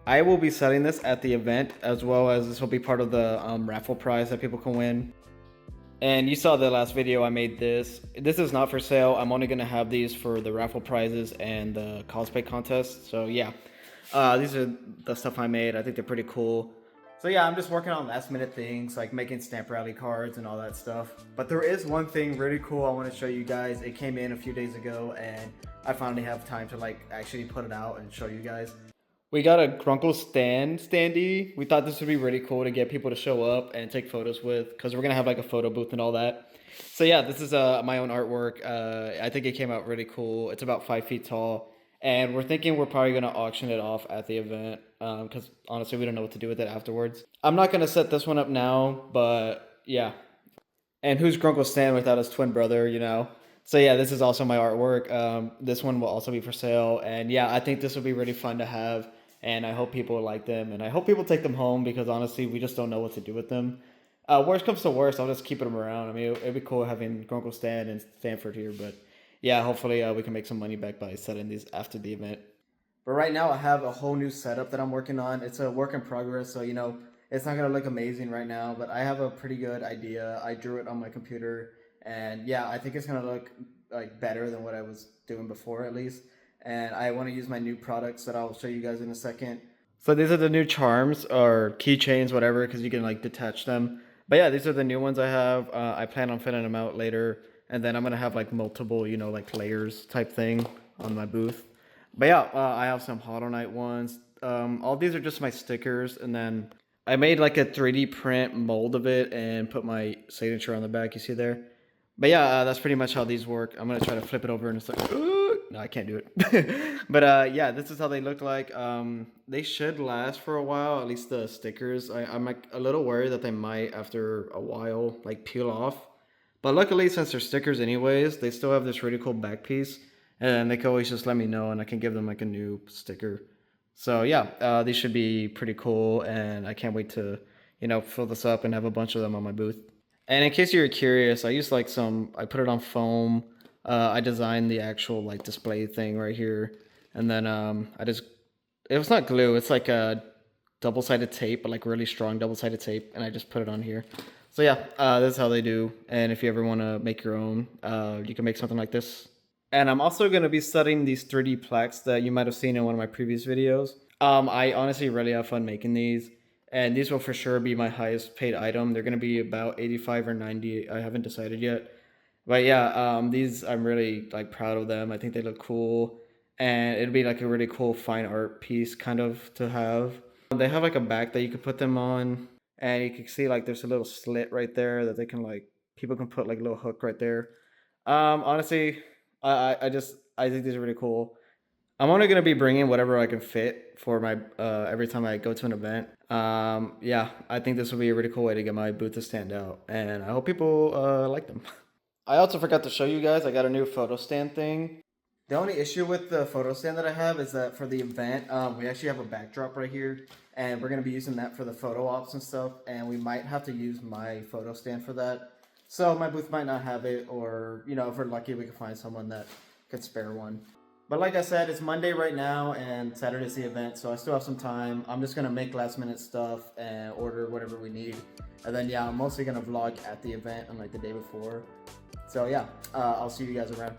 I will be selling this at the event, as well as this will be part of the raffle prize that people can win. And you saw the last video I made this. This is not for sale. I'm only going to have these for the raffle prizes and the cosplay contest. So yeah, these are the stuff I made. I think they're pretty cool. So yeah, I'm just working on last minute things like making stamp rally cards and all that stuff. But there is one thing really cool I want to show you guys. It came in a few days ago and I finally have time to like actually put it out and show you guys. We got a Grunkle standee. We thought this would be really cool to get people to show up and take photos with, because we're gonna have like a photo booth and all that. So yeah, this is my own artwork. I think it came out really cool. It's about 5 feet tall, and we're thinking we're probably gonna auction it off at the event, because honestly we don't know what to do with it afterwards. I'm not gonna set this one up now, but yeah. And who's Grunkle Stan without his twin brother, you know? So yeah, this is also my artwork. This one will also be for sale, and yeah, I think this will be really fun to have. And I hope people like them, and I hope people take them home, because honestly, we just don't know what to do with them. Worst comes to worst, I'll just keep them around. I mean, it'd be cool having Grunkle Stan and Stanford here, but yeah, hopefully we can make some money back by selling these after the event. But right now, I have a whole new setup that I'm working on. It's a work in progress, so you know, it's not gonna look amazing right now, but I have a pretty good idea. I drew it on my computer, and yeah, I think it's gonna look like better than what I was doing before, at least. And I want to use my new products that I'll show you guys in a second. So these are the new charms or keychains, whatever, because you can like detach them. But yeah, these are the new ones I have. I plan on fitting them out later, and then I'm gonna have like multiple, you know, like layers type thing on my booth. But yeah, I have some Hollow Knight ones. All these are just my stickers, and then I made like a 3D print mold of it and put my signature on the back. You see there? But yeah, that's pretty much how these work. I'm gonna try to flip it over and it's like, no, I can't do it. But yeah, this is how they look like. They should last for a while, at least the stickers. I'm like a little worried that they might, after a while, like peel off. But luckily, since they're stickers anyways, they still have this really cool back piece. And they can always just let me know and I can give them like a new sticker. So yeah, these should be pretty cool, and I can't wait to, you know, fill this up and have a bunch of them on my booth. And in case you were curious, I used like I put it on foam. I designed the actual like display thing right here. And then it was not glue, it's like a double-sided tape, but like really strong double-sided tape. And I just put it on here. So yeah, this is how they do. And if you ever want to make your own, you can make something like this. And I'm also going to be studying these 3D plaques that you might have seen in one of my previous videos. I honestly really have fun making these. And these will for sure be my highest paid item. They're going to be about 85 or 90. I haven't decided yet. But yeah, these, I'm really like proud of them. I think they look cool. And it'd be like a really cool fine art piece kind of to have. They have like a back that you could put them on. And you can see like there's a little slit right there that they can like, people can put like a little hook right there. Honestly, I think these are really cool. I'm only gonna be bringing whatever I can fit for my every time I go to an event. Yeah, I think this will be a really cool way to get my booth to stand out, and I hope people like them. I also forgot to show you guys, I got a new photo stand thing. The only issue with the photo stand that I have is that for the event, we actually have a backdrop right here, and we're gonna be using that for the photo ops and stuff, and we might have to use my photo stand for that. So my booth might not have it, or you know, if we're lucky, we can find someone that could spare one. But like I said, it's Monday right now, and Saturday's the event, so I still have some time. I'm just gonna make last minute stuff and order whatever we need. And then yeah, I'm mostly gonna vlog at the event and like the day before. So yeah, I'll see you guys around.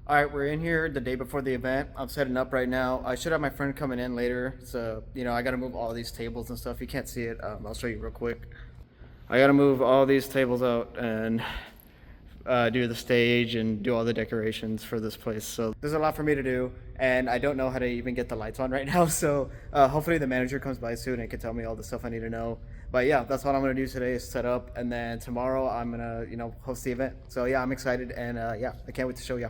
All right, we're in here the day before the event. I'm setting up right now. I should have my friend coming in later. So, I got to move all these tables and stuff. You can't see it. I'll show you real quick. I got to move all these tables out and do the stage and do all the decorations for this place. So there's a lot for me to do, and I don't know how to even get the lights on right now. So hopefully the manager comes by soon and can tell me all the stuff I need to know. But yeah, that's what I'm gonna do today is set up, and then tomorrow I'm gonna host the event. So yeah, I'm excited, and yeah, I can't wait to show y'all.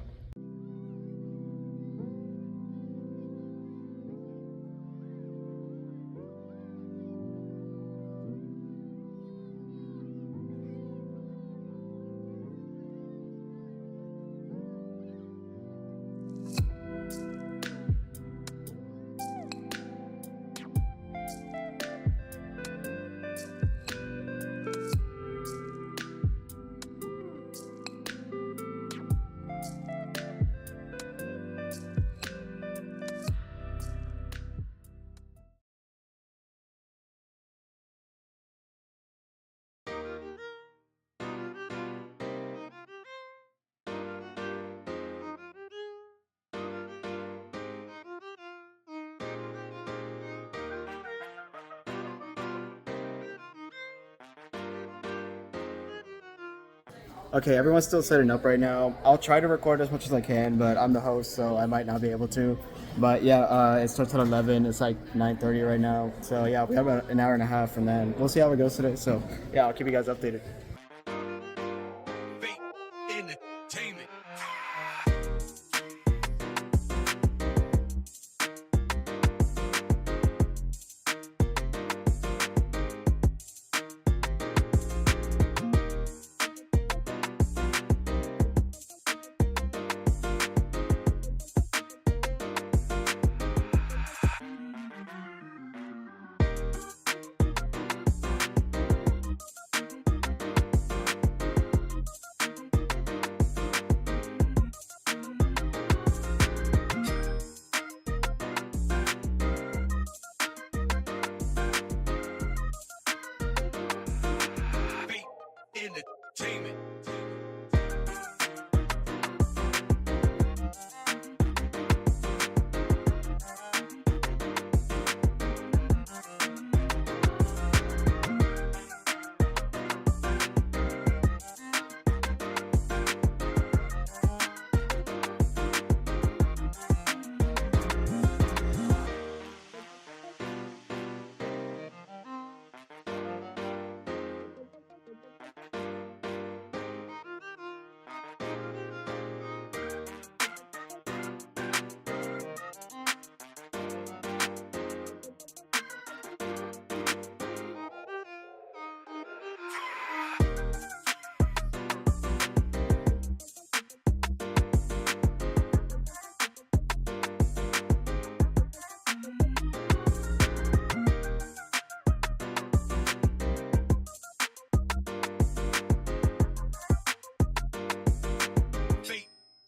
Okay, everyone's still setting up right now. I'll try to record as much as I can, but I'm the host, so I might not be able to. But yeah, it starts at 11. It's like 9:30 right now. So yeah, we have about an hour and a half, and then we'll see how it goes today. So yeah, I'll keep you guys updated. Entertainment. Entertainment.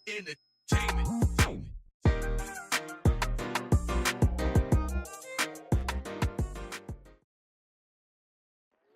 Entertainment.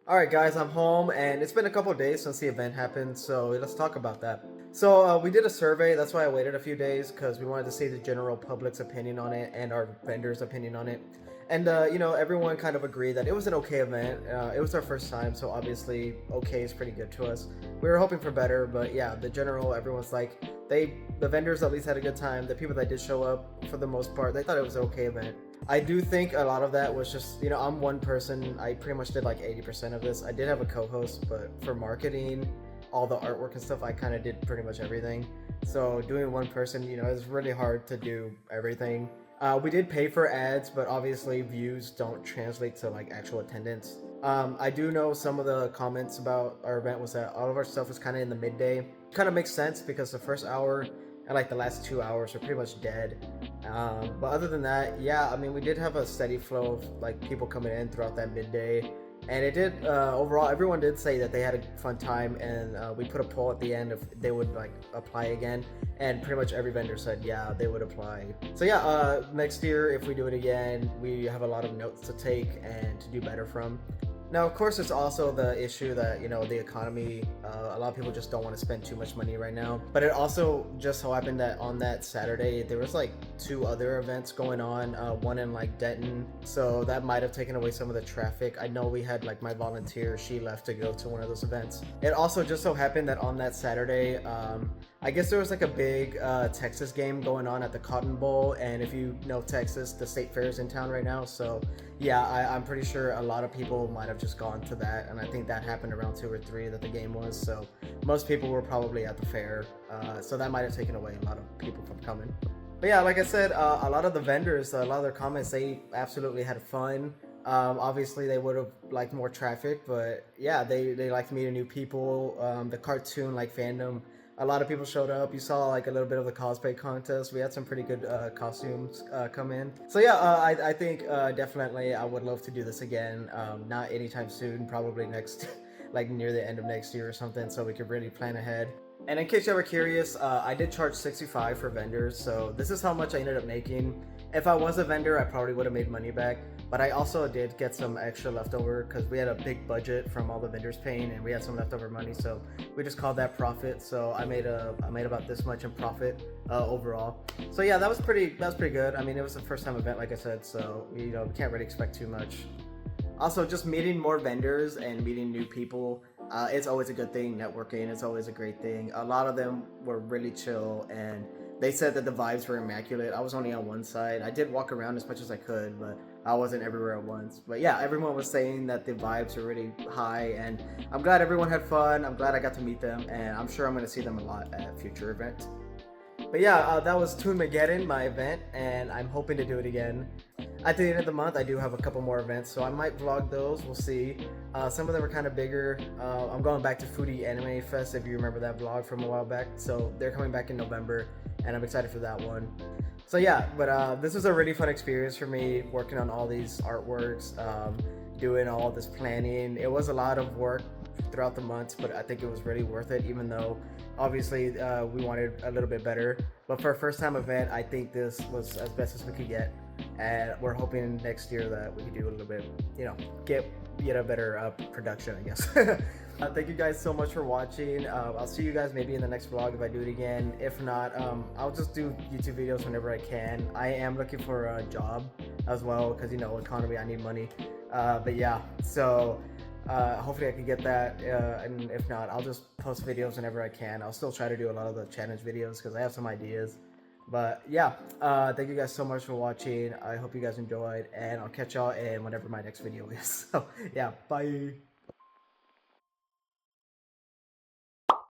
All right, guys, I'm home, and it's been a couple days since the event happened, so let's talk about that. So we did a survey. That's why I waited a few days, because we wanted to see the general public's opinion on it and our vendors' opinion on it. And everyone kind of agreed that it was an okay event. It was our first time, so obviously okay is pretty good to us. We were hoping for better, but yeah, the general, everyone's like, the vendors at least had a good time. The people that did show up, for the most part, they thought it was an okay event. I do think a lot of that was just, I'm one person. I pretty much did like 80% of this. I did have a co-host, but for marketing, all the artwork and stuff, I kind of did pretty much everything. So doing one person, it's really hard to do everything. We did pay for ads, but obviously views don't translate to like actual attendance. I do know some of the comments about our event was that all of our stuff was kind of in the midday. Kind of makes sense because the first hour and like the last 2 hours are pretty much dead. But other than that, yeah, I mean, we did have a steady flow of like people coming in throughout that midday. And it did, overall, everyone did say that they had a fun time, and we put a poll at the end if they would like apply again, and pretty much every vendor said yeah, they would apply. So yeah, next year if we do it again, we have a lot of notes to take and to do better from. Now, of course, there's also the issue that, you know, the economy, a lot of people just don't want to spend too much money right now. But it also just so happened that on that Saturday, there was like 2 other events going on, one in like Denton. So that might have taken away some of the traffic. I know we had like my volunteer, she left to go to one of those events. It also just so happened that on that Saturday, I guess there was like a big Texas game going on at the Cotton Bowl. And if you know Texas, the state fair is in town right now. So yeah, I'm pretty sure a lot of people might have just gone to that, and I think that happened around 2 or 3 that the game was. So most people were probably at the fair, so that might have taken away a lot of people from coming. But yeah, like I said, a lot of the vendors, a lot of their comments, they absolutely had fun. Obviously, they would have liked more traffic, but yeah, they liked meeting new people. The cartoon like fandom. A lot of people showed up. You saw like a little bit of the cosplay contest. We had some pretty good costumes come in. So yeah, I think definitely I would love to do this again. Not anytime soon, probably next, like near the end of next year or something, so we could really plan ahead. And in case you were curious, I did charge $65 for vendors, so this is how much I ended up making. If I was a vendor, I probably would have made money back, but I also did get some extra leftover because we had a big budget from all the vendors paying, and we had some leftover money, so we just called that profit. So I made about this much in profit overall. So yeah, that was pretty good. I mean, it was a first time event, like I said, so you know, we can't really expect too much. Also, just meeting more vendors and meeting new people, it's always a good thing. Networking is always a great thing. A lot of them were really chill, and they said that the vibes were immaculate. I was only on one side. I did walk around as much as I could, but I wasn't everywhere at once. But yeah, everyone was saying that the vibes were really high, and I'm glad everyone had fun. I'm glad I got to meet them, and I'm sure I'm going to see them a lot at future events. But yeah, that was TOONMAGEDDON, my event, and I'm hoping to do it again. At the end of the month, I do have a couple more events, so I might vlog those. We'll see. Some of them are kind of bigger. I'm going back to Foodie Anime Fest, if you remember that vlog from a while back. So they're coming back in November, and I'm excited for that one. So yeah, but this was a really fun experience for me, working on all these artworks, doing all this planning. It was a lot of work throughout the months, but I think it was really worth it, even though obviously we wanted a little bit better. But for a first time event, I think this was as best as we could get, and we're hoping next year that we could do a little bit, you know, get a better production, I guess. Thank you guys so much for watching. I'll see you guys maybe in the next vlog if I do it again. If not, I'll just do YouTube videos whenever I can. I am looking for a job as well, because, you know, economy, I need money. But yeah, so hopefully I can get that, and if not, I'll just post videos whenever I can. I'll still try to do a lot of the challenge videos because I have some ideas. But yeah, thank you guys so much for watching. I hope you guys enjoyed, and I'll catch y'all in whenever my next video is. So yeah, bye.